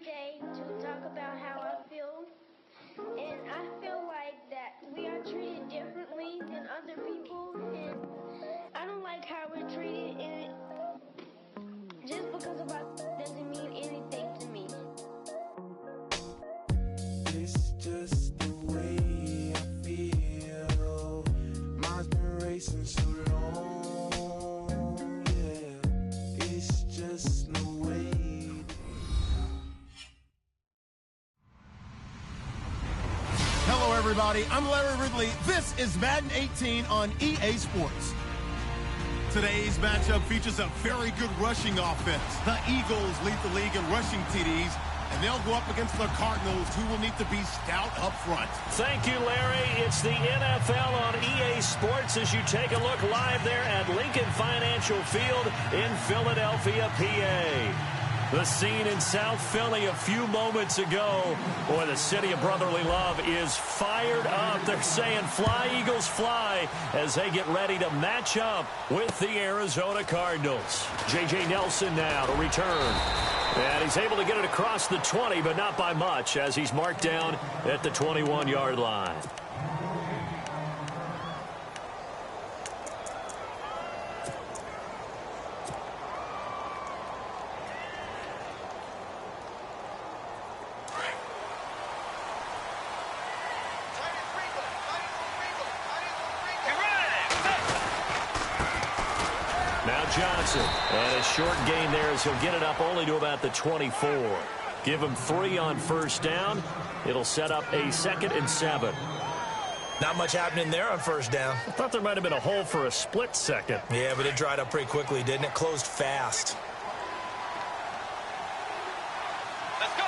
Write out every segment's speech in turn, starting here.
today to talk about how I feel. And I feel like that we are treated differently than other people. And I don't like how we're treated. And just because of us doesn't mean anything to me. It's just the way I feel. Mine's been racing so long. Yeah, it's just the way. Hello, everybody. I'm Larry Ridley. This is Madden 18 on EA Sports. Today's matchup features a very good rushing offense. The Eagles lead the league in rushing TDs, and they'll go up against the Cardinals, who will need to be stout up front. Thank you, Larry. It's the NFL on EA Sports as you take a look live there at Lincoln Financial Field in Philadelphia, PA. The scene in South Philly a few moments ago. Boy, the city of brotherly love is fired up. They're saying, fly, Eagles, fly, as they get ready to match up with the Arizona Cardinals. J.J. Nelson now to return. And he's able to get it across the 20, but not by much, as he's marked down at the 21-yard line. Johnson, and a short gain there as he'll get it up only to about the 24. Give him 3 on first down. It'll set up a 2nd and 7. Not much happening there on first down. I thought there might have been a hole for a split second. Yeah, but it dried up pretty quickly, didn't it? Closed fast. Let's go.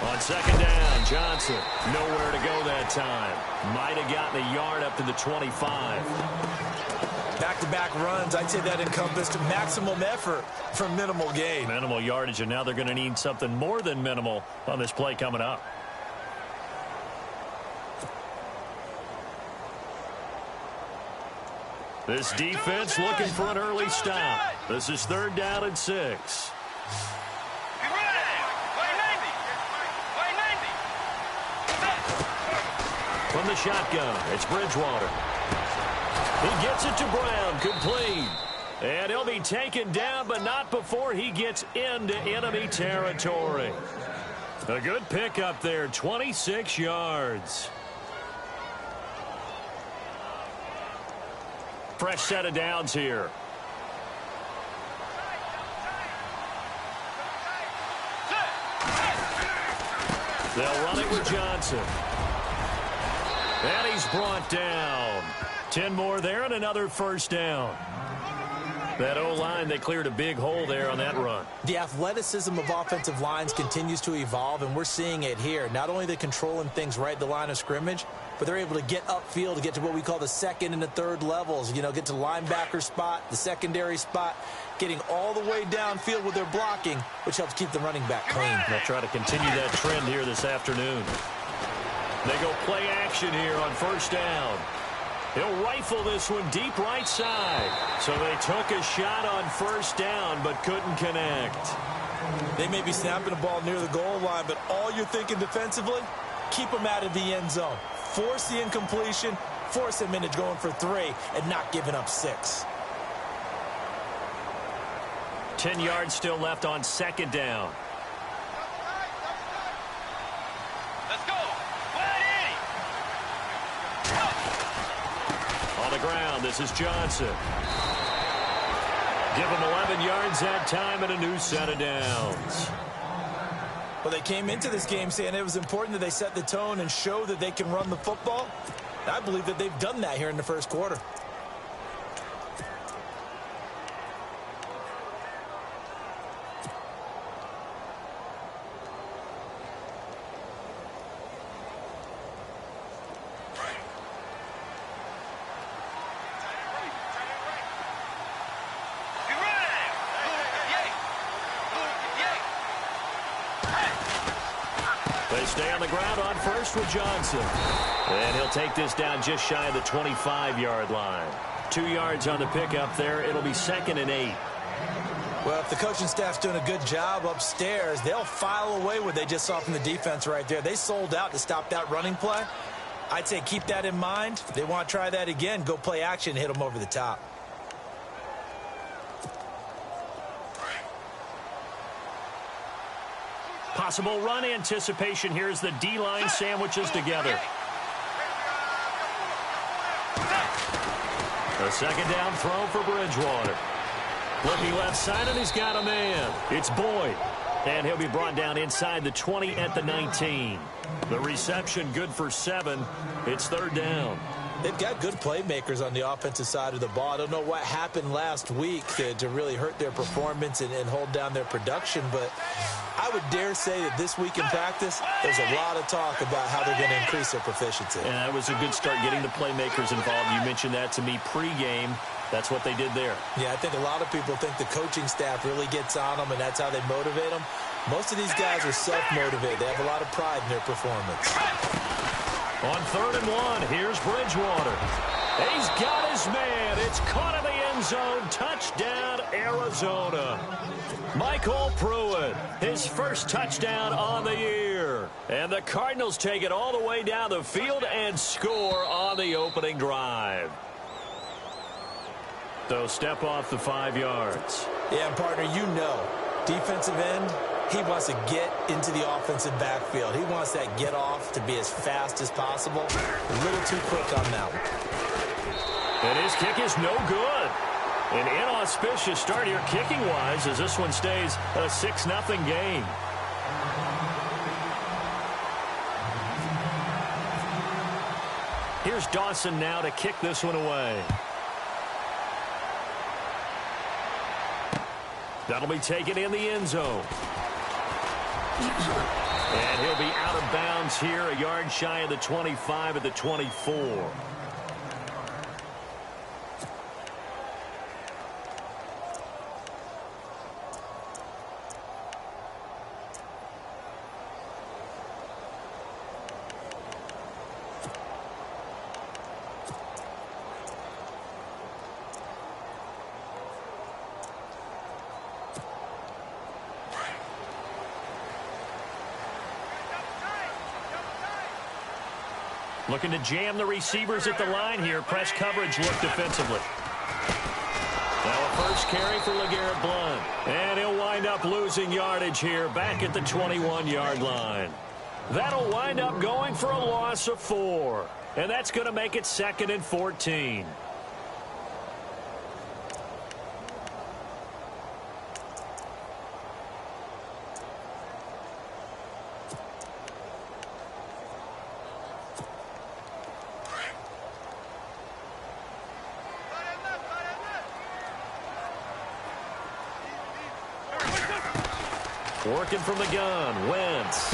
On second down, Johnson nowhere to go that time. Might have gotten a yard up to the 25. Back-to-back runs, I'd say that encompassed maximum effort for minimal gain. Minimal yardage, and now they're going to need something more than minimal on this play coming up. This defense looking for an early stop. This is 3rd down and 6. From the shotgun, it's Bridgewater. He gets it to Brown, complete. And he'll be taken down, but not before he gets into enemy territory. A good pickup there, 26 yards. Fresh set of downs here. They'll run it with Johnson. And he's brought down. 10 more there and another first down. That O-line, they cleared a big hole there on that run. The athleticism of offensive lines continues to evolve, and we're seeing it here. Not only are they controlling things right at the line of scrimmage, but they're able to get upfield to get to what we call the 2nd and the 3rd levels. You know, get to linebacker spot, the secondary spot, getting all the way downfield with their blocking, which helps keep the running back clean. They'll try to continue that trend here this afternoon. They go play action here on first down. He'll rifle this one deep right side. So they took a shot on first down but couldn't connect. They may be snapping the ball near the goal line, but all you're thinking defensively, keep them out of the end zone. Force the incompletion, force them into going for 3, and not giving up 6. 10 yards still left on second down. On the ground, this is Johnson. Give him 11 yards that time and a new set of downs. Well, they came into this game saying it was important that they set the tone and show that they can run the football. I believe that they've done that here in the first quarter. Stay on the ground on first with Johnson. And he'll take this down just shy of the 25-yard line. 2 yards on the pickup there. It'll be 2nd and 8. Well, if the coaching staff's doing a good job upstairs, they'll file away what they just saw from the defense right there. They sold out to stop that running play. I'd say keep that in mind. If they want to try that again, go play action and hit them over the top. Possible run anticipation here as the D-line sandwiches together. A second down throw for Bridgewater. Looking left side, and he's got a man. It's Boyd. And he'll be brought down inside the 20 at the 19. The reception good for 7. It's third down. They've got good playmakers on the offensive side of the ball. I don't know what happened last week to really hurt their performance and hold down their production, but I would dare say that this week in practice, there's a lot of talk about how they're going to increase their proficiency. And that was a good start getting the playmakers involved. You mentioned that to me pregame. That's what they did there. Yeah, I think a lot of people think the coaching staff really gets on them, and that's how they motivate them. Most of these guys are self-motivated. They have a lot of pride in their performance. On 3rd and 1, here's Bridgewater. He's got his man. It's caught in the end zone. Touchdown, Arizona. Michael Pruitt, his first touchdown on the year. And the Cardinals take it all the way down the field and score on the opening drive. So step off the 5 yards. Yeah, and partner, you know, defensive end, he wants to get into the offensive backfield. He wants that get off to be as fast as possible. A little too quick on that one. And his kick is no good. An inauspicious start here kicking-wise as this one stays a 6-0 game. Here's Dawson now to kick this one away. That'll be taken in the end zone. And he'll be out of bounds here, a yard shy of the 25 at the 24. Looking to jam the receivers at the line here. Press coverage look defensively. Now a first carry for LeGarrette Blount. And he'll wind up losing yardage here back at the 21-yard line. That'll wind up going for a loss of 4. And that's going to make it 2nd and 14. Working from the gun, Wentz.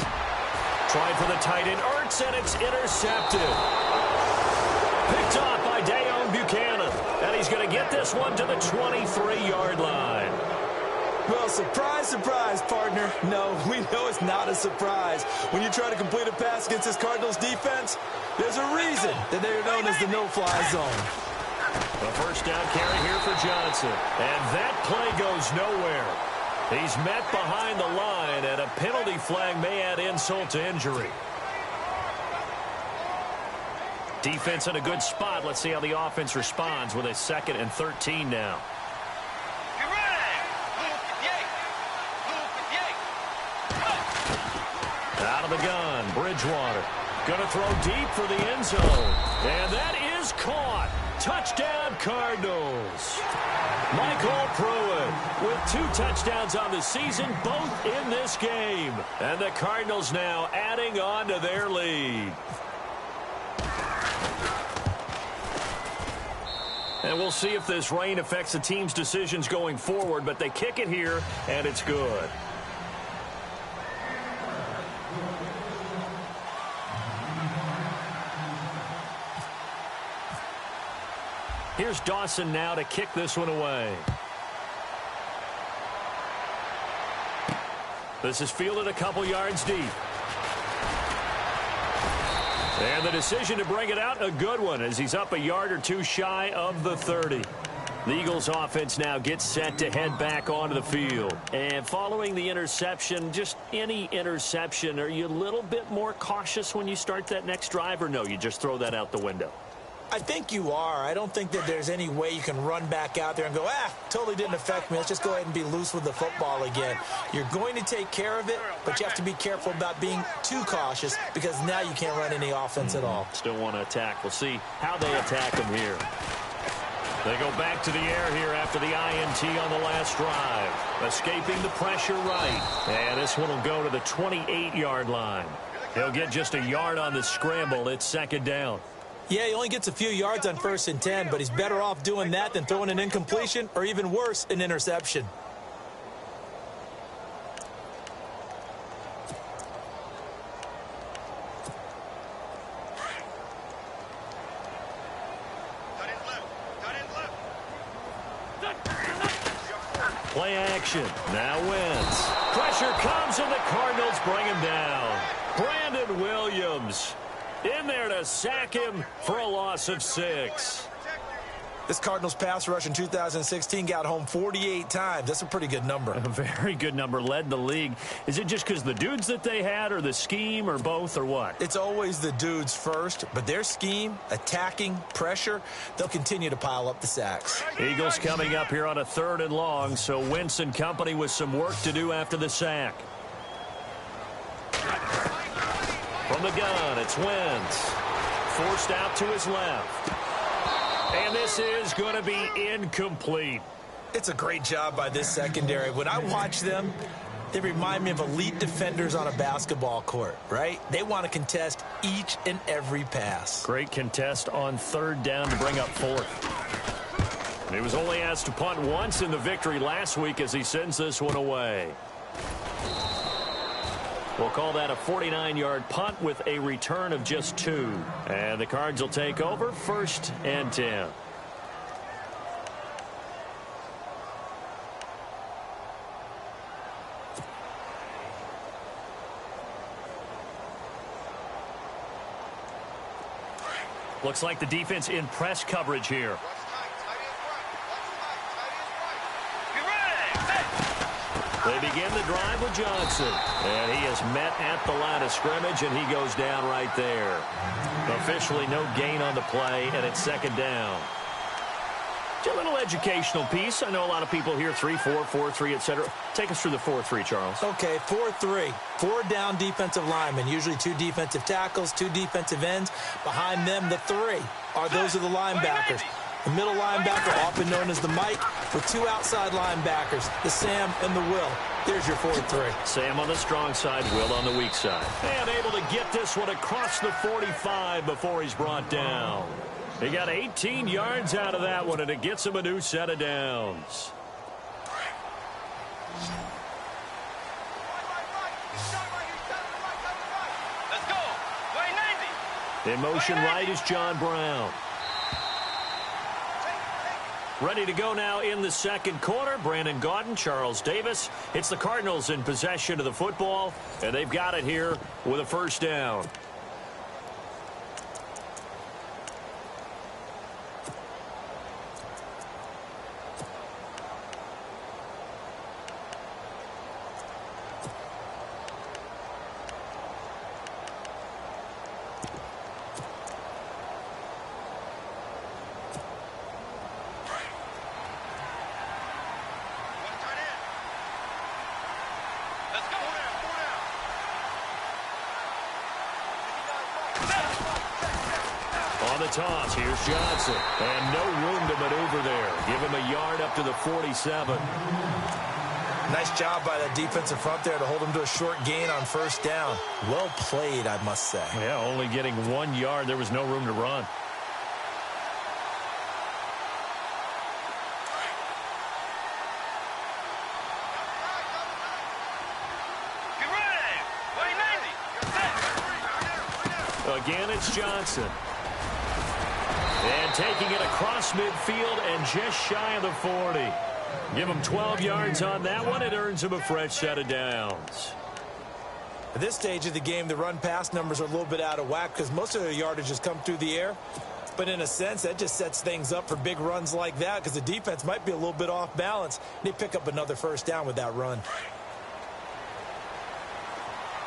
Trying for the tight end, Ertz, and it's intercepted. Picked off by Deone Buchanan. And he's going to get this one to the 23-yard line. Well, surprise, surprise, partner. No, we know it's not a surprise. When you try to complete a pass against this Cardinals defense, there's a reason that they're known as the no-fly zone. A first down carry here for Johnson. And that play goes nowhere. He's met behind the line, and a penalty flag may add insult to injury. Defense in a good spot. Let's see how the offense responds with a 2nd and 13 now. Out of the gun, Bridgewater. Going to throw deep for the end zone. And that is caught. Touchdown, Cardinals. Michael Pruitt with 2 touchdowns on the season, both in this game. And the Cardinals now adding on to their lead. And we'll see if this rain affects the team's decisions going forward, but they kick it here, and it's good. Here's Dawson now to kick this one away. This is fielded a couple yards deep. And the decision to bring it out, a good one, as he's up a yard or 2 shy of the 30. The Eagles offense now gets set to head back onto the field. And following the interception, just any interception, are you a little bit more cautious when you start that next drive, or no, you just throw that out the window? I think you are. I don't think that there's any way you can run back out there and go, totally didn't affect me. Let's just go ahead and be loose with the football again. You're going to take care of it, but you have to be careful about being too cautious because now you can't run any offense at all. Still want to attack. We'll see how they attack them here. They go back to the air here after the INT on the last drive. Escaping the pressure right. And this one will go to the 28-yard line. He'll get just a yard on the scramble. It's second down. Yeah, he only gets a few yards on 1st and 10, but he's better off doing that than throwing an incompletion or even worse, an interception. Play action. Now Wentz. Pressure comes and the Cardinals bring him down. Brandon Williams in there to sack him for a loss of 6. This Cardinals pass rush in 2016 got home 48 times. That's a pretty good number. A very good number. Led the league. Is it just because the dudes that they had, or the scheme, or both, or what? It's always the dudes first, but their scheme, attacking, pressure, they'll continue to pile up the sacks. Eagles coming up here on a 3rd and long, so Wentz and company with some work to do after the sack. From the gun, it's Wentz. Forced out to his left. And this is going to be incomplete. It's a great job by this secondary. When I watch them, they remind me of elite defenders on a basketball court, right? They want to contest each and every pass. Great contest on 3rd down to bring up 4th. And he was only asked to punt once in the victory last week as he sends this one away. We'll call that a 49-yard punt with a return of just 2. And the Cards will take over 1st and 10. Looks like the defense in press coverage here. They begin the drive with Johnson. And he is met at the line of scrimmage, and he goes down right there. Officially no gain on the play, and it's 2nd down. Just a little educational piece. I know a lot of people hear 3-4, 4-3, etc. Take us through the 4-3, Charles. Okay, 4-3. 4 down defensive linemen, usually 2 defensive tackles, 2 defensive ends. Behind them, the 3 those are the linebackers. The middle linebacker, often known as the Mike, with 2 outside linebackers, the Sam and the Will. There's your 4-3. Sam on the strong side, Will on the weak side. And able to get this one across the 45 before he's brought down. He got 18 yards out of that one, and it gets him a new set of downs. Let's go. Way 90. In motion right is John Brown. Ready to go now in the 2nd quarter. Brandon Gaudin, Charles Davis. It's the Cardinals in possession of the football, and they've got it here with a 1st down. On the toss, here's Johnson. And no room to maneuver there. Give him a yard up to the 47. Nice job by that defensive front there to hold him to a short gain on 1st down. Well played, I must say. Yeah, only getting 1 yard. There was no room to run. Again, it's Johnson. And taking it across midfield and just shy of the 40. Give him 12 yards on that one. It earns him a fresh set of downs. At this stage of the game, the run-pass numbers are a little bit out of whack because most of their yardage has come through the air. But in a sense, that just sets things up for big runs like that because the defense might be a little bit off balance. They pick up another first down with that run.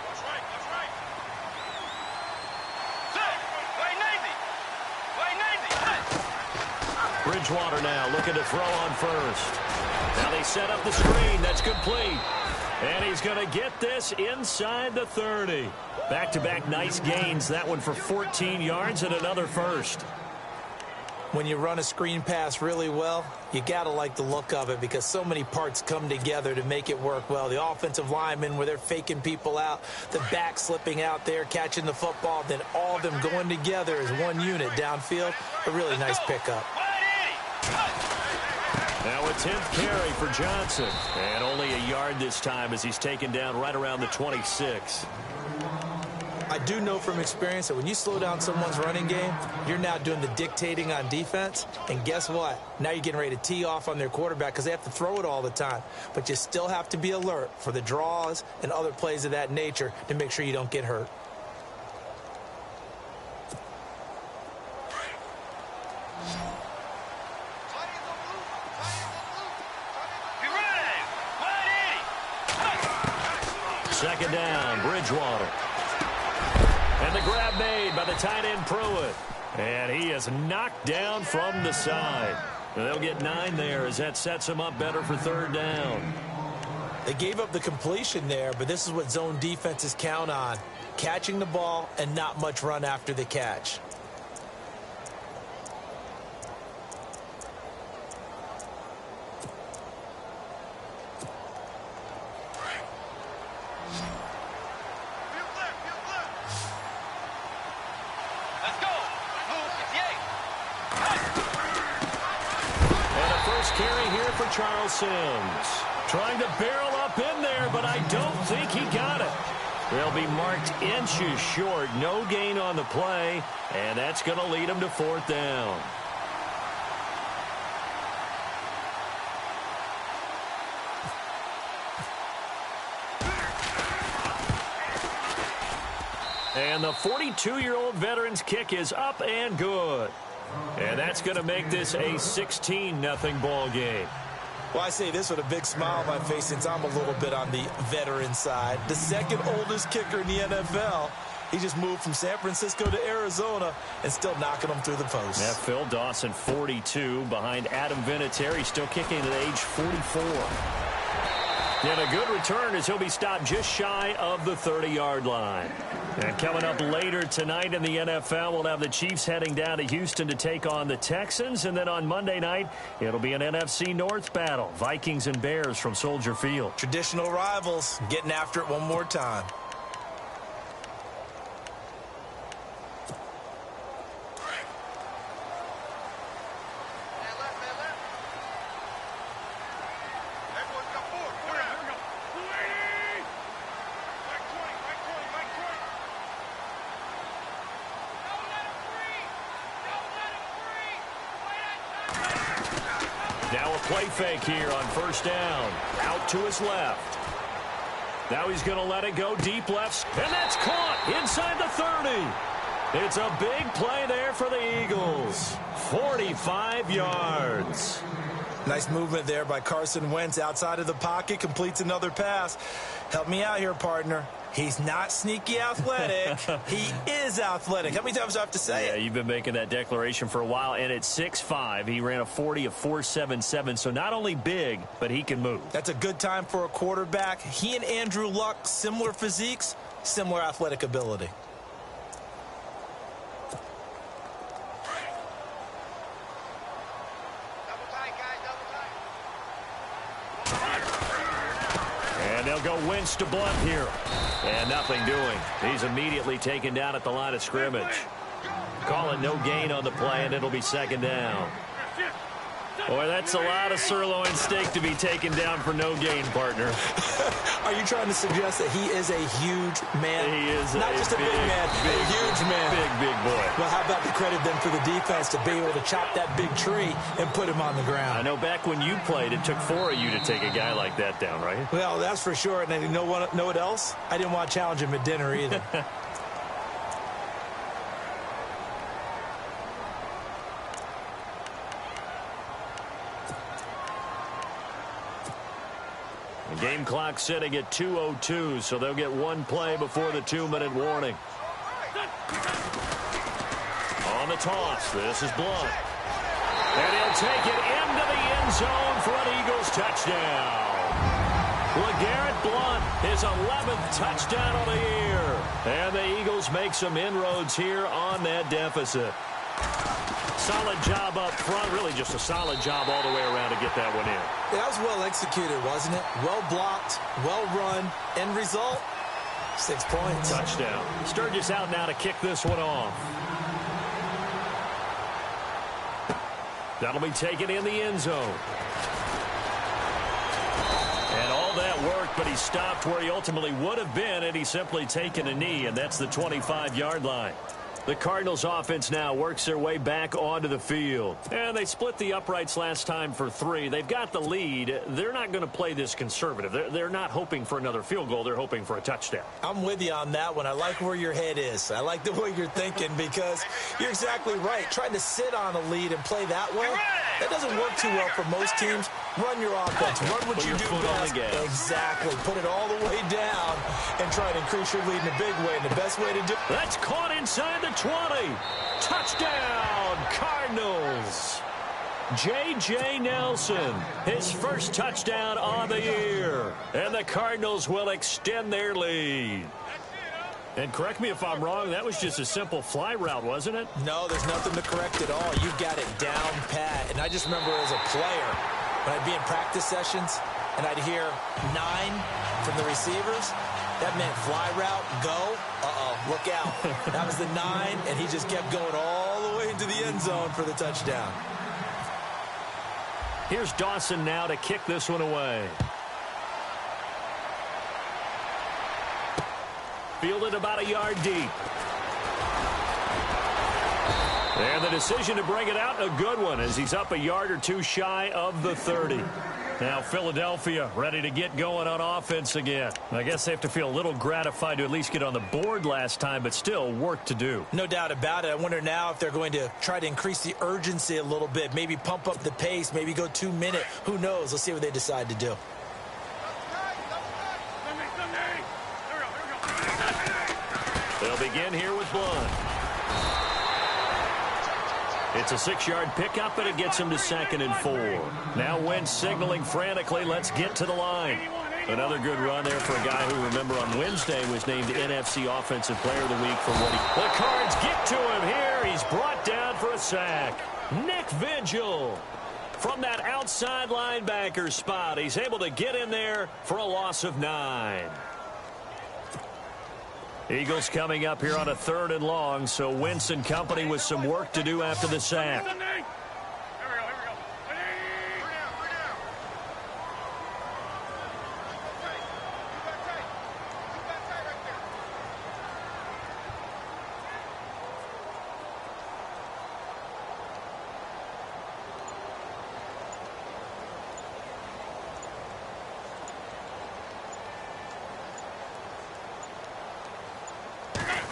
That's right. Bridgewater now looking to throw on first. Now they set up the screen. That's complete. And he's going to get this inside the 30. Back-to-back nice gains. That one for 14 yards and another first. When you run a screen pass really well, you got to like the look of it because so many parts come together to make it work well. The offensive linemen, where they're faking people out, the back slipping out there, catching the football, then all of them going together as one unit downfield. A really nice pickup. Now a 10th carry for Johnson. And only a yard this time as he's taken down right around the 26. I do know from experience that when you slow down someone's running game, you're now doing the dictating on defense. And guess what? Now you're getting ready to tee off on their quarterback because they have to throw it all the time. But you still have to be alert for the draws and other plays of that nature to make sure you don't get hurt. Second down, Bridgewater. And the grab made by the tight end Pruitt. And he is knocked down from the side. They'll get 9 there as that sets him up better for third down. They gave up the completion there, but this is what zone defenses count on. Catching the ball and not much run after the catch. Carry here for Charles Sims. Trying to barrel up in there, but I don't think he got it. They'll be marked inches short. No gain on the play, and that's going to lead him to fourth down. And the 42-year-old veteran's kick is up and good. And that's going to make this a 16-0 ball game. Well, I say this with a big smile on my face since I'm a little bit on the veteran side. The second oldest kicker in the NFL. He just moved from San Francisco to Arizona and still knocking them through the post. Yeah, Phil Dawson, 42, behind Adam Vinatieri, still kicking at age 44. And a good return as he'll be stopped just shy of the 30-yard line. And coming up later tonight in the NFL, we'll have the Chiefs heading down to Houston to take on the Texans. And then on Monday night, it'll be an NFC North battle. Vikings and Bears from Soldier Field. Traditional rivals getting after it one more time. Now a play fake here on first down. Out to his left. Now he's going to let it go deep left. And that's caught inside the 30. It's a big play there for the Eagles. 45 yards. Nice movement there by Carson Wentz outside of the pocket. Completes another pass. Help me out here, partner. He's not sneaky athletic. He is athletic. How many times do I have to say it? Yeah, you've been making that declaration for a while. And at 6'5", he ran a 40 of 4.77. So not only big, but he can move. That's a good time for a quarterback. He and Andrew Luck, similar physiques, similar athletic ability. And they'll go Wentz to Blunt here. And nothing doing. He's immediately taken down at the line of scrimmage. Call it no gain on the play, and it'll be second down. Boy, that's a lot of sirloin steak to be taken down for no gain, partner. Are you trying to suggest that he is a huge man? He is not just a big man, a huge man. Big boy. Well, how about the credit then for the defense to be able to chop that big tree and put him on the ground? I know back when you played, it took 4 of you to take a guy like that down, right? Well, that's for sure. And you know what else? I didn't want to challenge him at dinner either. The game clock sitting at 2:02, so they'll get one play before the 2-minute warning. On the toss, this is Blunt. And he'll take it into the end zone for an Eagles touchdown. LeGarrette Blunt, his 11th touchdown of the year. And the Eagles make some inroads here on that deficit. Solid job up front, really just a solid job all the way around to get that one in. Yeah, that was well executed, wasn't it? Well blocked, well run. End result, 6 points. Touchdown. Sturgis out now to kick this one off. That'll be taken in the end zone. And all that worked, but he stopped where he ultimately would have been, and he's simply taken a knee, and that's the 25-yard line. The Cardinals offense now works their way back onto the field. And they split the uprights last time for 3. They've got the lead. They're not going to play this conservative. They're not hoping for another field goal. They're hoping for a touchdown. I'm with you on that one. I like where your head is. I like the way you're thinking because you're exactly right. Trying to sit on a lead and play that way, that doesn't work too well for most teams. Run your offense. Run what you do best. Exactly. Put it all the way down and try to increase your lead in a big way. And the best way to do it. That's caught inside the 20. Touchdown, Cardinals. J.J. Nelson, his first touchdown of the year. And the Cardinals will extend their lead. And correct me if I'm wrong, that was just a simple fly route, wasn't it? No, there's nothing to correct at all. You got it down pat. And I just remember as a player, when I'd be in practice sessions and I'd hear 9 from the receivers, that meant fly route, go, look out. That was the 9, and he just kept going all the way into the end zone for the touchdown. Here's Dawson now to kick this one away. Fielded about a yard deep. And the decision to bring it out, a good one, as he's up a yard or two shy of the 30. Now Philadelphia ready to get going on offense again. I guess they have to feel a little gratified to at least get on the board last time, but still work to do. No doubt about it. I wonder now if they're going to try to increase the urgency a little bit, maybe pump up the pace, maybe go 2-minute. Who knows? Let's see what they decide to do. They'll begin here with Blunt. It's a 6-yard pickup, and it gets him to 2nd and 4. Now Wentz signaling frantically, let's get to the line. Another good run there for a guy who, remember, on Wednesday was named NFC Offensive Player of the Week for what he... The Cards get to him here. He's brought down for a sack. Nick Vigil from that outside linebacker spot. He's able to get in there for a loss of 9. Eagles coming up here on a 3rd and long, so Wentz and company with some work to do after the sack.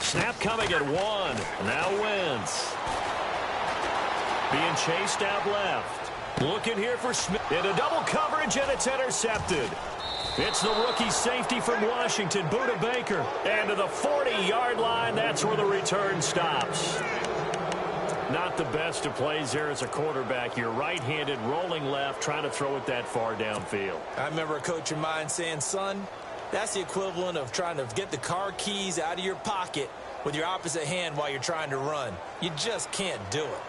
Snap coming at 1. Now Wentz. Being chased out left. Looking here for Smith. In a double coverage, and it's intercepted. It's the rookie safety from Washington, Budda Baker. And to the 40-yard line, that's where the return stops. Not the best of plays there as a quarterback. You're right-handed, rolling left, trying to throw it that far downfield. I remember a coach of mine saying, son, that's the equivalent of trying to get the car keys out of your pocket with your opposite hand while you're trying to run. You just can't do it.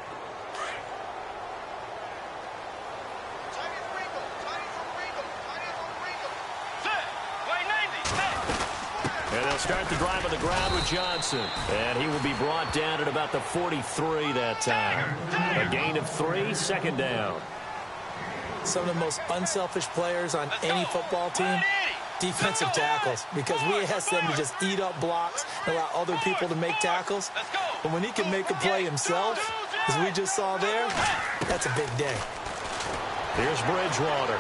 And they'll start the drive on the ground with Johnson. And he will be brought down at about the 43 that time. A gain of 3, 2nd down. Some of the most unselfish players on any football team, defensive tackles, because we ask them to just eat up blocks and allow other people to make tackles. But when he can make a play himself, as we just saw there, that's a big day. Here's Bridgewater.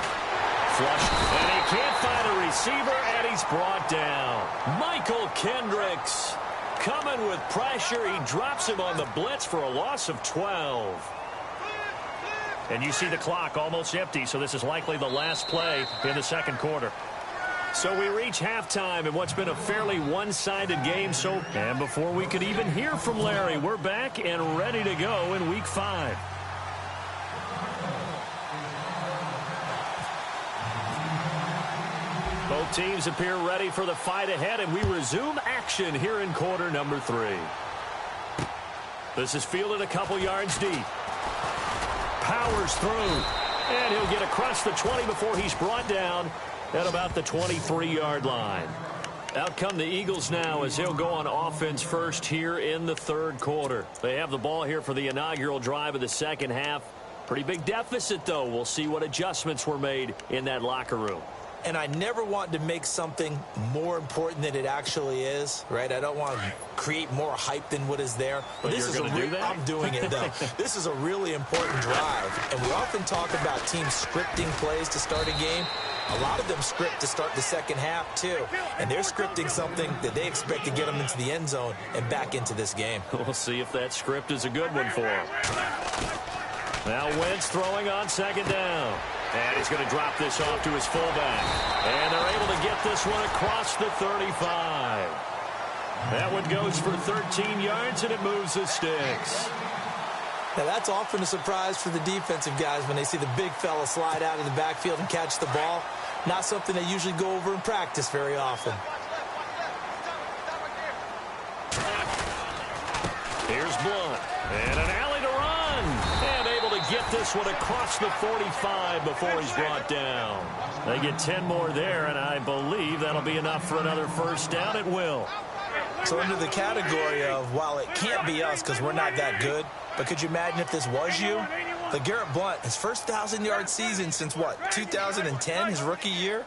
Flush, and he can't find a receiver, and he's brought down. Michael Kendricks coming with pressure. He drops him on the blitz for a loss of 12. And you see the clock almost empty, so this is likely the last play in the 2nd quarter. So we reach halftime in what's been a fairly one-sided game. And before we could even hear from Larry, we're back and ready to go in Week 5. Both teams appear ready for the fight ahead, and we resume action here in quarter number 3. This is fielded a couple yards deep. Powers through, and he'll get across the 20 before he's brought down at about the 23-yard line. Out come the Eagles now as he'll go on offense first here in the third quarter. They have the ball here for the inaugural drive of the second half. Pretty big deficit, though. We'll see what adjustments were made in that locker room. And I never want to make something more important than it actually is, right? I don't want to create more hype than what is there. But this is do that? I'm doing it, though. This is a really important drive. And we often talk about teams scripting plays to start a game. A lot of them script to start the second half, too. And they're scripting something that they expect to get them into the end zone and back into this game. We'll see if that script is a good one for them. Now Wentz throwing on second down. And he's going to drop this off to his fullback. And they're able to get this one across the 35. That one goes for 13 yards, and it moves the sticks. Now, that's often a surprise for the defensive guys when they see the big fella slide out of the backfield and catch the ball. Not something they usually go over in practice very often. Here's Blunt. And an alley to run. And able to get this one across the 45 before he's brought down. They get 10 more there, and I believe that'll be enough for another first down. It will. So under the category of, while it can't be us because we're not that good, but could you imagine if this was you? LeGarrette Blount, his first 1,000-yard season since, what, 2010, his rookie year?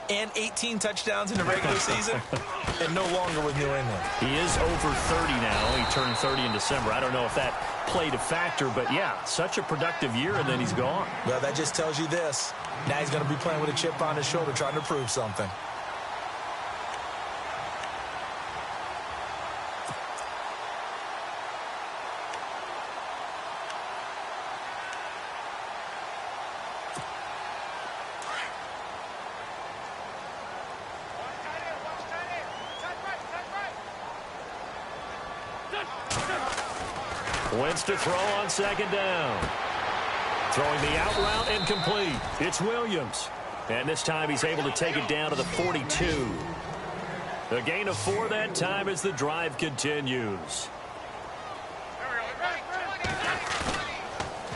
And 18 touchdowns in the regular season, and no longer with New England. He is over 30 now. He turned 30 in December. I don't know if that played a factor, but yeah, such a productive year, and then he's gone. Well, that just tells you this. Now he's going to be playing with a chip on his shoulder trying to prove something. Wentz to throw on second down. Throwing the out route and complete. It's Williams. And this time he's able to take it down to the 42. A gain of 4 that time as the drive continues.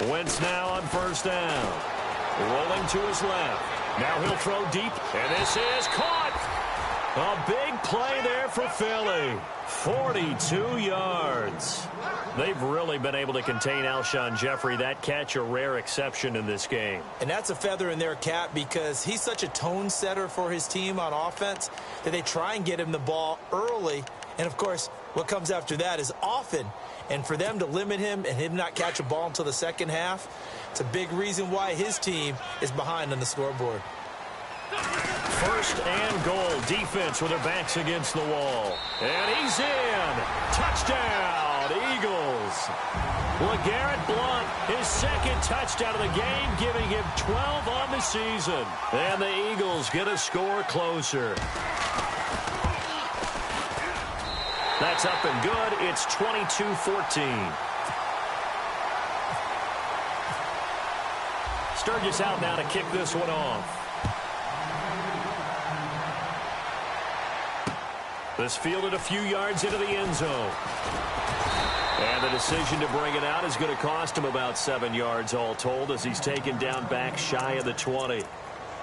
Wentz now on first down. Rolling to his left. Now he'll throw deep. And this is caught. A big play there for Philly. 42 yards. They've really been able to contain Alshon Jeffrey. That catch a rare exception in this game. And that's a feather in their cap because he's such a tone setter for his team on offense that they try and get him the ball early. And, of course, what comes after that is often. And for them to limit him and him not catch a ball until the second half, it's a big reason why his team is behind on the scoreboard. First and goal. Defense with their backs against the wall. And he's in. Touchdown, Eagles. LeGarrette Blount, his second touchdown of the game, giving him 12 on the season. And the Eagles get a score closer. That's up and good. It's 22-14. Sturgis out now to kick this one off. This fielded a few yards into the end zone. And the decision to bring it out is going to cost him about 7 yards all told as he's taken down back shy of the 20.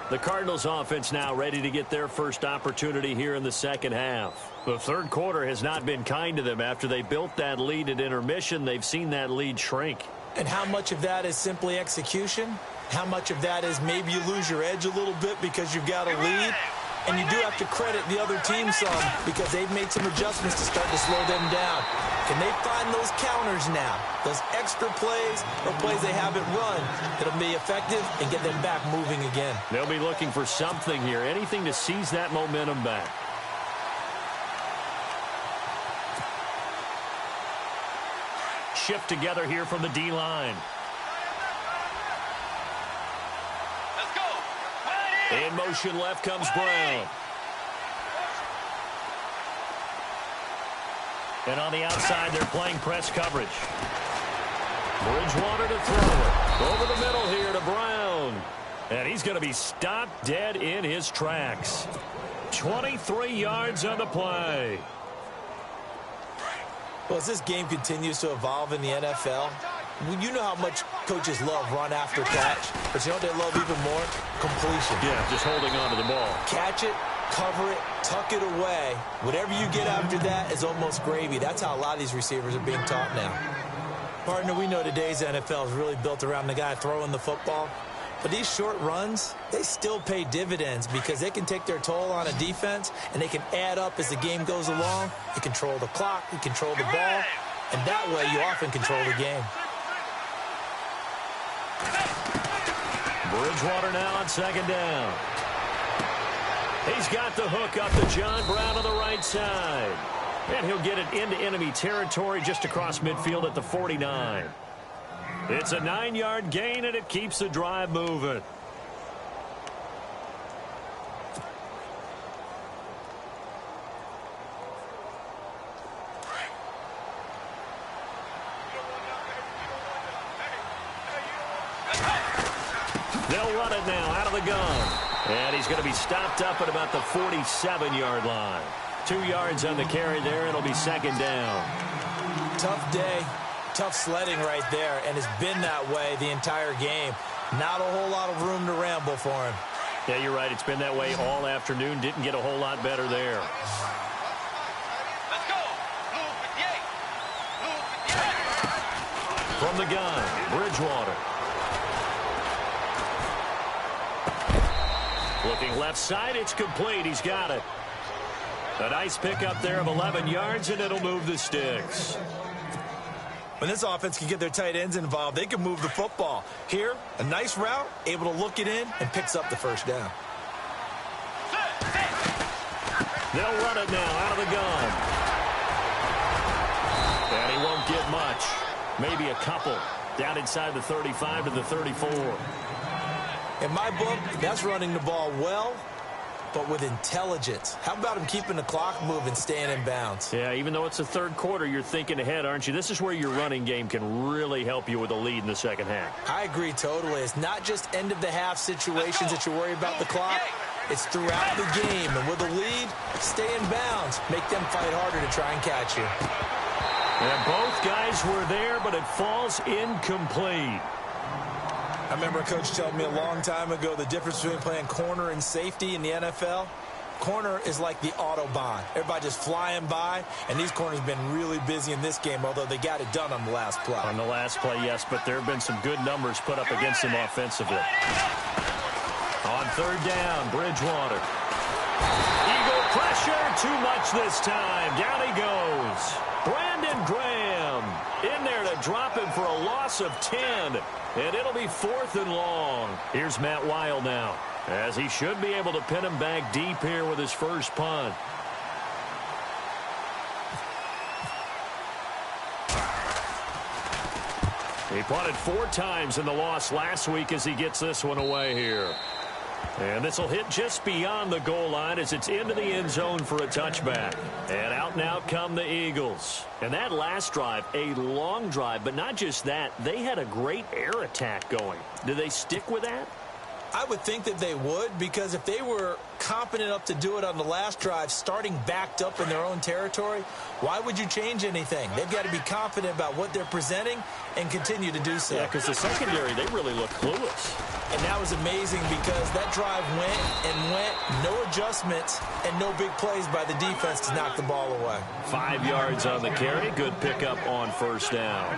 The Cardinals offense now ready to get their first opportunity here in the second half. The third quarter has not been kind to them. After they built that lead at intermission, they've seen that lead shrink. And how much of that is simply execution? How much of that is maybe you lose your edge a little bit because you've got a lead? And you do have to credit the other team some because they've made some adjustments to start to slow them down. Can they find those counters now, those extra plays or plays they haven't run that'll be effective and get them back moving again? They'll be looking for something here, anything to seize that momentum back. Shift together here from the D-line. In motion left comes Brown. And on the outside, they're playing press coverage. Bridgewater to throw it. Over the middle here to Brown. And he's going to be stopped dead in his tracks. 23 yards on the play. Well, as this game continues to evolve in the NFL, you know how much coaches love run after catch, but you know what they love even more? Completion. Yeah, just holding on to the ball. Catch it, cover it, tuck it away. Whatever you get after that is almost gravy. That's how a lot of these receivers are being taught now. Partner, we know today's NFL is really built around the guy throwing the football. But these short runs, they still pay dividends because they can take their toll on a defense and they can add up as the game goes along. You control the clock, you control the ball, and that way you often control the game. Bridgewater now on second down. He's got the hook up to John Brown on the right side. And he'll get it into enemy territory just across midfield at the 49. It's a 9-yard gain, and it keeps the drive moving. They'll run it now out of the gun. And he's going to be stopped up at about the 47-yard line. 2 yards on the carry there. It'll be second down. Tough day. Tough sledding right there, and it's been that way the entire game. Not a whole lot of room to ramble for him. Yeah, you're right. It's been that way all afternoon. Didn't get a whole lot better there. Let's go. Blue 58. Blue 58. From the gun, Bridgewater. Looking left side, it's complete. He's got it. A nice pickup there of 11 yards, and it'll move the sticks. When this offense can get their tight ends involved, they can move the football. Here, a nice route, able to look it in, and picks up the first down. They'll run it now out of the gun. And he won't get much. Maybe a couple. Down inside the 35 to the 34. In my book, that's running the ball well, but with intelligence. How about him keeping the clock moving, staying in bounds? Yeah, even though it's the third quarter, you're thinking ahead, aren't you? This is where your running game can really help you with a lead in the second half. I agree totally. It's not just end-of-the-half situations that you worry about the clock. It's throughout the game. And with a lead, stay in bounds. Make them fight harder to try and catch you. And both guys were there, but it falls incomplete. I remember a coach telling me a long time ago the difference between playing corner and safety in the NFL. Corner is like the Autobahn. Everybody just flying by, and these corners have been really busy in this game, although they got it done on the last play. On the last play, yes, but there have been some good numbers put up against him offensively. On third down, Bridgewater. Eagle pressure, too much this time. Down he goes. Brandon Graham in there to drop him for a loss of 10. And it'll be 4th and long. Here's Matt Weil now, as he should be able to pin him back deep here with his first punt. He punted 4 times in the loss last week as he gets this one away here. And this will hit just beyond the goal line as it's into the end zone for a touchback. And out come the Eagles. And that last drive, a long drive, but not just that. They had a great air attack going. Do they stick with that? I would think that they would, because if they were competent enough to do it on the last drive, starting backed up in their own territory, why would you change anything? They've got to be confident about what they're presenting and continue to do so. Yeah, because the secondary, they really look clueless. And that was amazing because that drive went and went, no adjustments, and no big plays by the defense to knock the ball away. 5 yards on the carry. Good pickup on first down.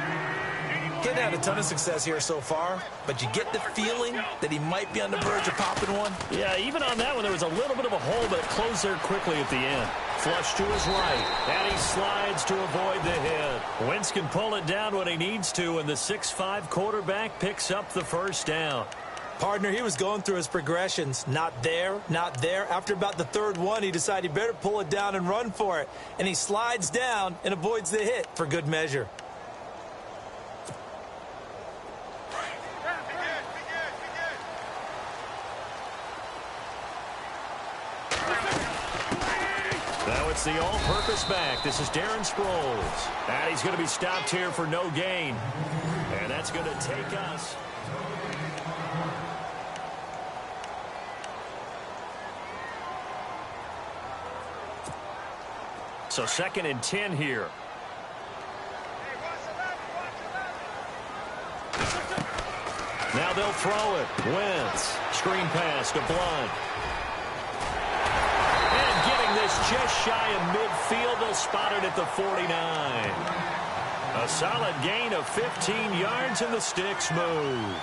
Getting had a ton of success here so far, but you get the feeling that he might be on the verge of popping one. Yeah, even on that one, there was a little bit of a hole, but it closed there quickly at the end. Flush to his right, and he slides to avoid the hit. Wentz can pull it down when he needs to, and the 6'5" quarterback picks up the first down. Partner, he was going through his progressions. Not there, not there. After about the third one, he decided he better pull it down and run for it. And he slides down and avoids the hit for good measure. Now it's the all-purpose back. This is Darren Sproles. And he's going to be stopped here for no gain. And that's going to take us. So 2nd and 10 here. Now they'll throw it. Wentz. Screen pass to Blunt. And getting this just shy of midfield. They'll spot it at the 49. A solid gain of 15 yards, and the sticks move.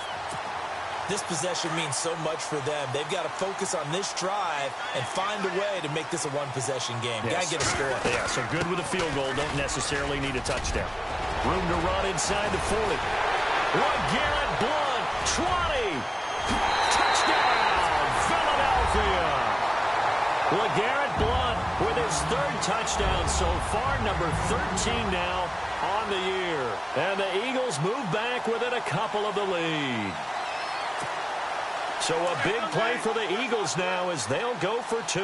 This possession means so much for them. They've got to focus on this drive and find a way to make this a one-possession game. Yes. Got to get a score. Yeah, so good with a field goal. Don't necessarily need a touchdown. Room to run inside the 40. LeGarrette Blunt, 20. Touchdown, Philadelphia. LeGarrette Blunt with his 3rd touchdown so far, number 13 now on the year. And the Eagles move back within a couple of the lead. So a big play for the Eagles now as they'll go for 2.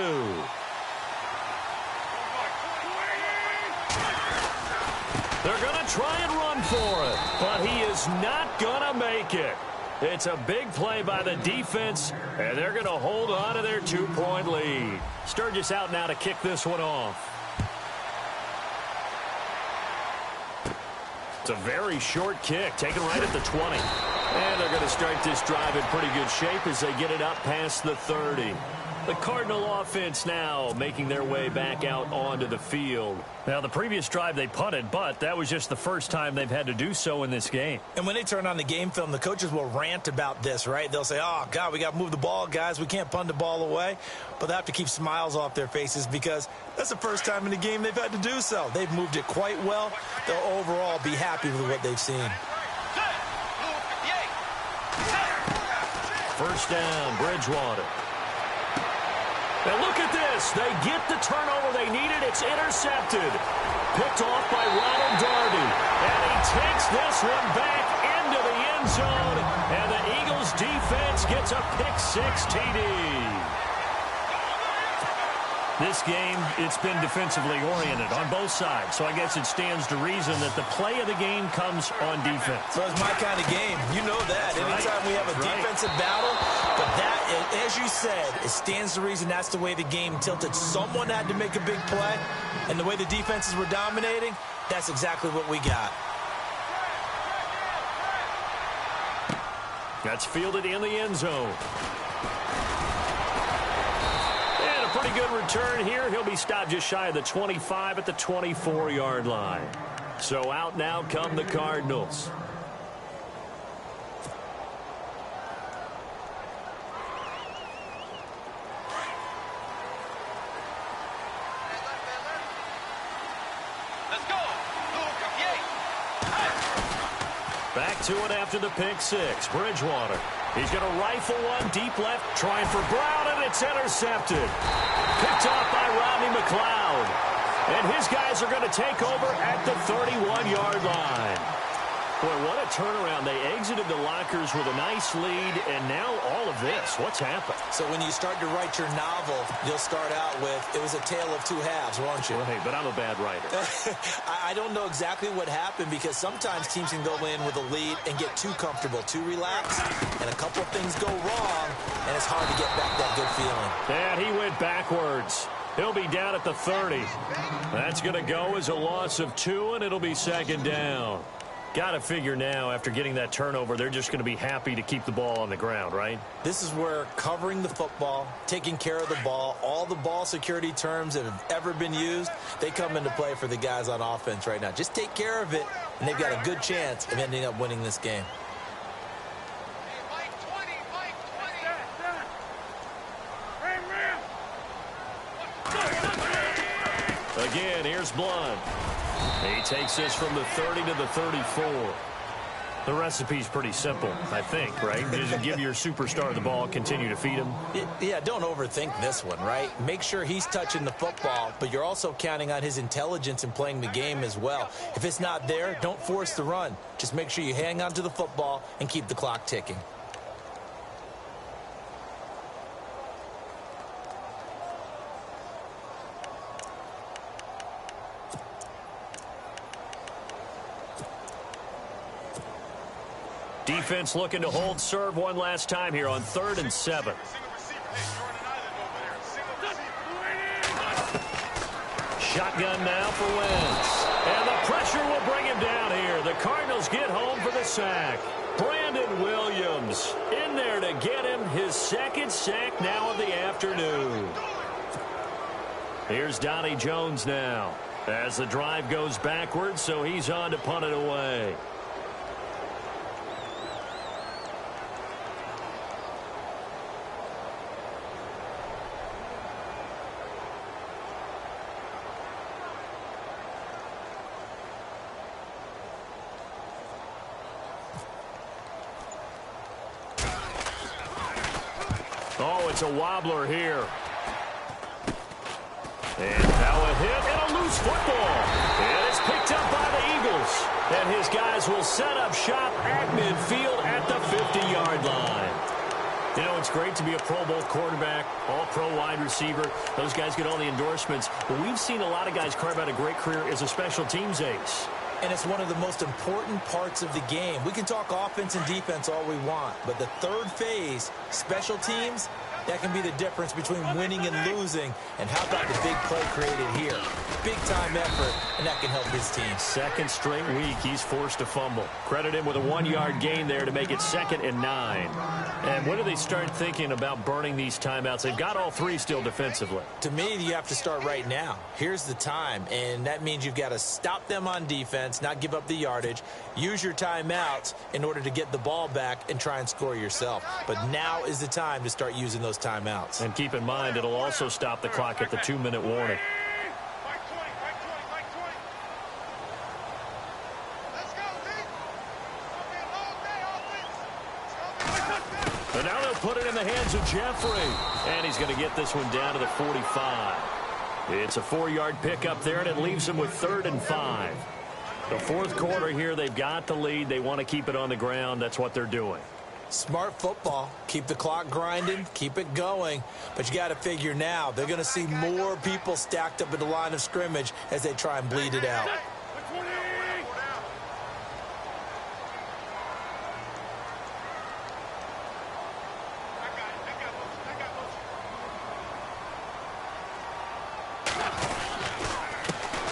They're going to try and run for it, but he is not going to make it. It's a big play by the defense, and they're going to hold on to their 2-point lead. Sturgis out now to kick this one off. It's a very short kick, taken right at the 20. And they're going to start this drive in pretty good shape as they get it up past the 30. The Cardinal offense now making their way back out onto the field. Now, the previous drive they punted, but that was just the first time they've had to do so in this game. And when they turn on the game film, the coaches will rant about this, right? They'll say, oh, God, we got to move the ball, guys. We can't punt the ball away. But they have to keep smiles off their faces because that's the first time in the game they've had to do so. They've moved it quite well. They'll overall be happy with what they've seen. First down, Bridgewater. And look at this. They get the turnover they needed. It's intercepted. Picked off by Ronald Darby. And he takes this one back into the end zone. And the Eagles defense gets a pick-6 TD. This game, it's been defensively oriented on both sides. So I guess it stands to reason that the play of the game comes on defense. So it's my kind of game. You know that. Anytime we have a defensive battle, but that, as you said, it stands to reason that's the way the game tilted. Someone had to make a big play, and the way the defenses were dominating, that's exactly what we got. That's fielded in the end zone. Pretty good return here. He'll be stopped just shy of the 25 at the 24-yard line. So out now come the Cardinals. Let's go. Back to it after the pick-6. Bridgewater. He's going to rifle one deep left, trying for Brown, and it's intercepted. Picked off by Rodney McLeod. And his guys are going to take over at the 31-yard line. Boy, what a turnaround. They exited the lockers with a nice lead, and now all of this. What's happened? So when you start to write your novel, you'll start out with, it was a tale of 2 halves, won't you? Right, but I'm a bad writer. I don't know exactly what happened because sometimes teams can go in with a lead and get too comfortable, too relaxed, and a couple of things go wrong, and it's hard to get back that good feeling. And he went backwards. He'll be down at the 30. That's going to go as a loss of 2, and it'll be 2nd down. Got to figure now, after getting that turnover, they're just going to be happy to keep the ball on the ground, right? This is where covering the football, taking care of the ball, all the ball security terms that have ever been used, they come into play for the guys on offense right now. Just take care of it, and they've got a good chance of ending up winning this game. Again, here's Blunt. He takes this from the 30 to the 34. The recipe's pretty simple, I think, right? Just give your superstar the ball, continue to feed him. Yeah, don't overthink this one, right? Make sure he's touching the football, but you're also counting on his intelligence in playing the game as well. If it's not there, don't force the run. Just make sure you hang on to the football and keep the clock ticking. Defense looking to hold serve one last time here on 3rd and 7. Shotgun now for Wentz. And the pressure will bring him down here. The Cardinals get home for the sack. Brandon Williams in there to get him his 2nd sack now of the afternoon. Here's Donnie Jones now as the drive goes backwards, so he's on to punt it away. Oh, it's a wobbler here. And now a hit and a loose football. And it's picked up by the Eagles. And his guys will set up shop at midfield at the 50-yard line. You know, it's great to be a Pro Bowl quarterback, all-pro wide receiver. Those guys get all the endorsements. But we've seen a lot of guys carve out a great career as a special teams ace. And it's one of the most important parts of the game. We can talk offense and defense all we want, but the third phase, special teams, that can be the difference between winning and losing. And how about the big play created here? Big-time effort, and that can help his team. 2nd straight week, he's forced to fumble. Credit him with a 1-yard gain there to make it 2nd and 9. And when do they start thinking about burning these timeouts? They've got all 3 still defensively. To me, you have to start right now. Here's the time, and that means you've got to stop them on defense, not give up the yardage, use your timeouts in order to get the ball back and try and score yourself. But now is the time to start using those timeouts. And keep in mind, it'll also stop the clock at the 2-minute warning. And now they'll put it in the hands of Jeffrey. And he's going to get this one down to the 45. It's a 4-yard pickup there, and it leaves him with 3rd and 5. The 4th quarter here, they've got the lead. They want to keep it on the ground. That's what they're doing. Smart football. Keep the clock grinding. Keep it going. But you got to figure now, they're going to see more people stacked up at the line of scrimmage as they try and bleed it out.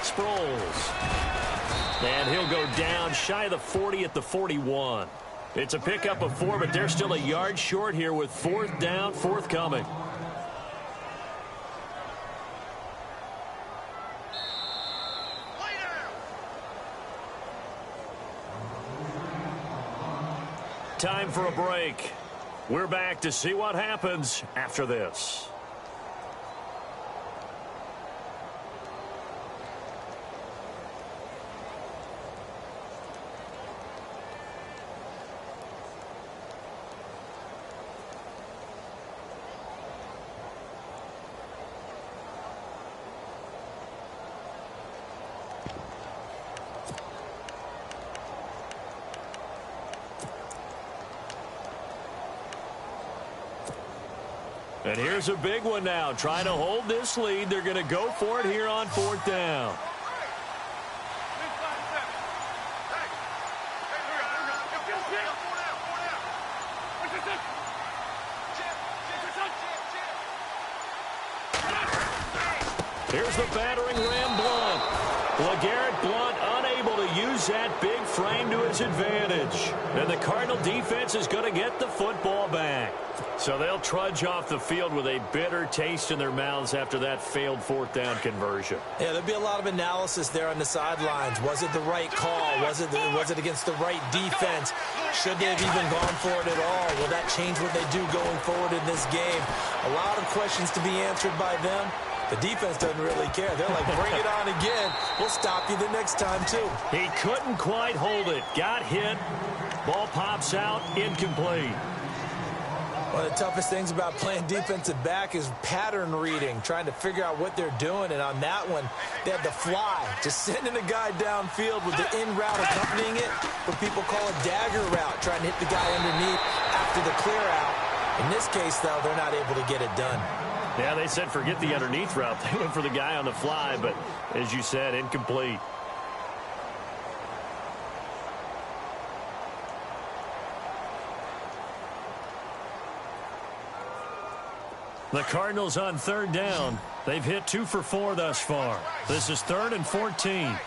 Sproles. And he'll go down shy of the 40 at the 41. It's a pickup of 4, but they're still a yard short here with 4th down forthcoming. Time for a break. We're back to see what happens after this. And here's a big one now. Trying to hold this lead. They're going to go for it here on 4th down. Here's the battering ram Blunt. LeGarrette Blunt unable to use that big frame to his advantage. And the Cardinal defense is going to get the football back. So they'll trudge off the field with a bitter taste in their mouths after that failed 4th down conversion. Yeah, there'll be a lot of analysis there on the sidelines. Was it the right call? Was it against the right defense? Should they have even gone for it at all? Will that change what they do going forward in this game? A lot of questions to be answered by them. The defense doesn't really care. They're like, bring it on again. We'll stop you the next time, too. He couldn't quite hold it. Got hit. Ball pops out. Incomplete. One of the toughest things about playing defensive back is pattern reading, trying to figure out what they're doing. And on that one, they had the fly, just sending a guy downfield with the in route accompanying it, what people call a dagger route, trying to hit the guy underneath after the clear out. In this case, though, they're not able to get it done. Yeah, they said forget the underneath route. They went for the guy on the fly, but as you said, incomplete. The Cardinals on third down. They've hit 2 for 4 thus far. This is 3rd and 14.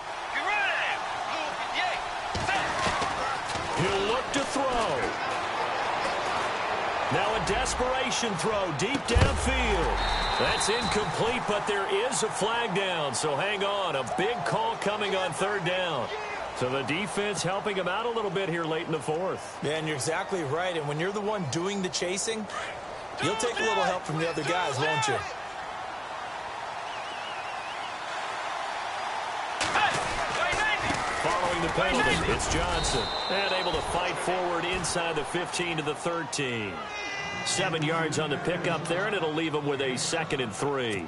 He'll look to throw. Now a desperation throw deep downfield. That's incomplete, but there is a flag down, so hang on. A big call coming on third down. So the defense helping him out a little bit here late in the 4th. Yeah, and you're exactly right. And when you're the one doing the chasing, you'll take a little help from the other guys, won't you? Following the penalty, it's Johnson. And able to fight forward inside the 15 to the 13. 7 yards on the pickup there, and it'll leave him with a 2nd and 3.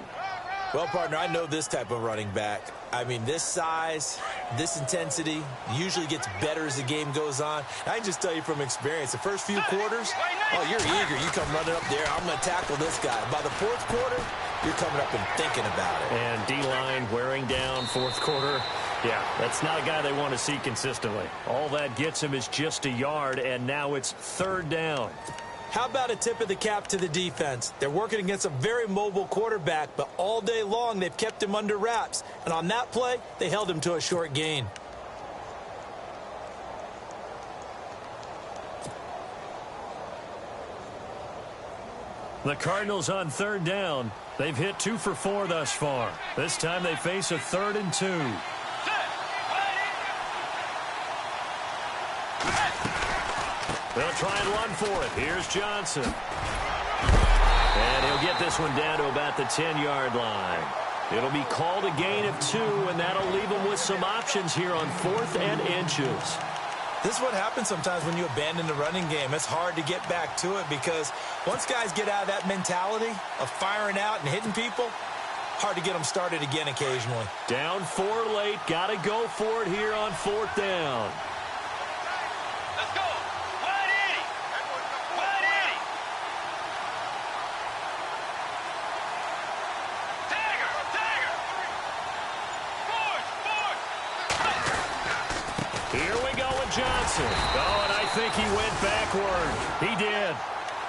Well, partner, I know this type of running back. I mean, this size, this intensity usually gets better as the game goes on. I can just tell you from experience, the first few quarters, oh, you're eager. You come running up there, I'm going to tackle this guy. By the 4th quarter, you're coming up and thinking about it. And D-line wearing down 4th quarter. Yeah, that's not a guy they want to see consistently. All that gets him is just a yard, and now it's 3rd down. How about a tip of the cap to the defense? They're working against a very mobile quarterback, but all day long they've kept him under wraps. And on that play, they held him to a short gain. The Cardinals on 3rd down. They've hit 2 for 4 thus far. This time they face a 3rd and 2. They'll try and run for it. Here's Johnson. And he'll get this one down to about the 10-yard line. It'll be called a gain of 2, and that'll leave them with some options here on 4th and inches. This is what happens sometimes when you abandon the running game. It's hard to get back to it because once guys get out of that mentality of firing out and hitting people, hard to get them started again occasionally. Down 4 late. Got to go for it here on 4th down. Let's go. Wide 80. Wide 80. Dagger. Dagger. Force. Here we go with Johnson. Oh, and I think he went backward. He did.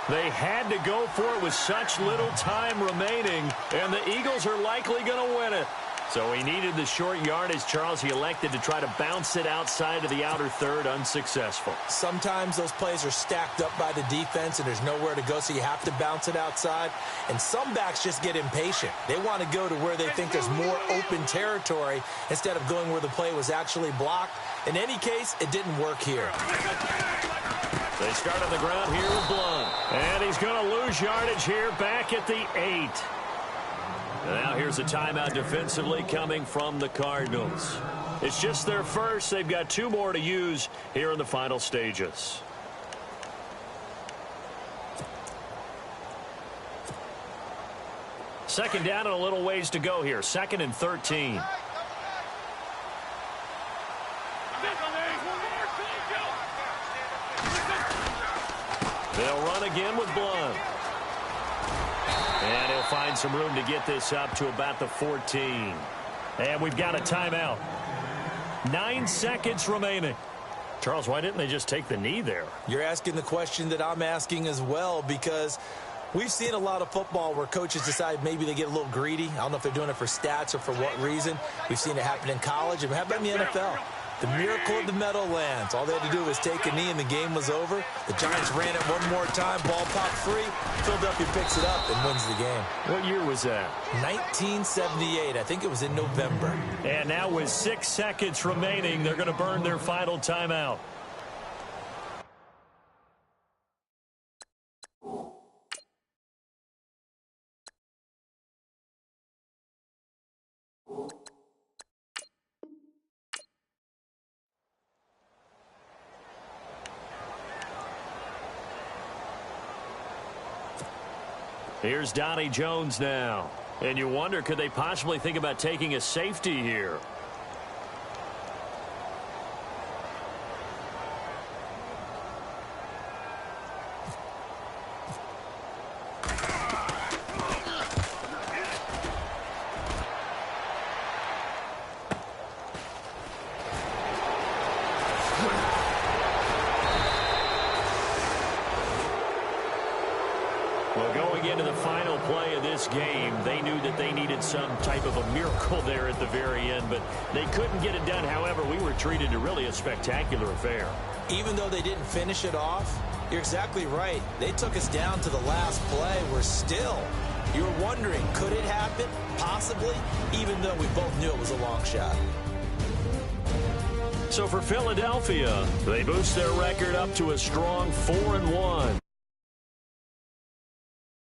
They had to go for it with such little time remaining, and the Eagles are likely going to win it. So he needed the short yardage, Charles. He elected to try to bounce it outside of the outer third, unsuccessful. Sometimes those plays are stacked up by the defense and there's nowhere to go, so you have to bounce it outside. And some backs just get impatient. They want to go to where they think there's more open territory instead of going where the play was actually blocked. In any case, it didn't work here. They start on the ground here with Blunt. And he's going to lose yardage here back at the 8. Now here's a timeout defensively coming from the Cardinals. It's just their first. They've got 2 more to use here in the final stages. Second down and a little ways to go here. 2nd and 13. They'll run again with Blunt. And he'll find some room to get this up to about the 14. And we've got a timeout. 9 seconds remaining. Charles, why didn't they just take the knee there? You're asking the question that I'm asking as well, because we've seen a lot of football where coaches decide maybe they get a little greedy. I don't know if they're doing it for stats or for what reason. We've seen it happen in college. And how about in the NFL? The miracle of the Meadowlands. All they had to do was take a knee and the game was over. The Giants ran it one more time. Ball popped free. Philadelphia picks it up and wins the game. What year was that? 1978. I think it was in November. And now with 6 seconds remaining, they're going to burn their final timeout. Here's Donnie Jones now. And you wonder, could they possibly think about taking a safety here? Well, going into the final play of this game, they knew that they needed some type of a miracle there at the very end, but they couldn't get it done. However, we were treated to really a spectacular affair. Even though they didn't finish it off, you're exactly right. They took us down to the last play. We're still, you were wondering, could it happen? Possibly, even though we both knew it was a long shot. So for Philadelphia, they boost their record up to a strong 4-1.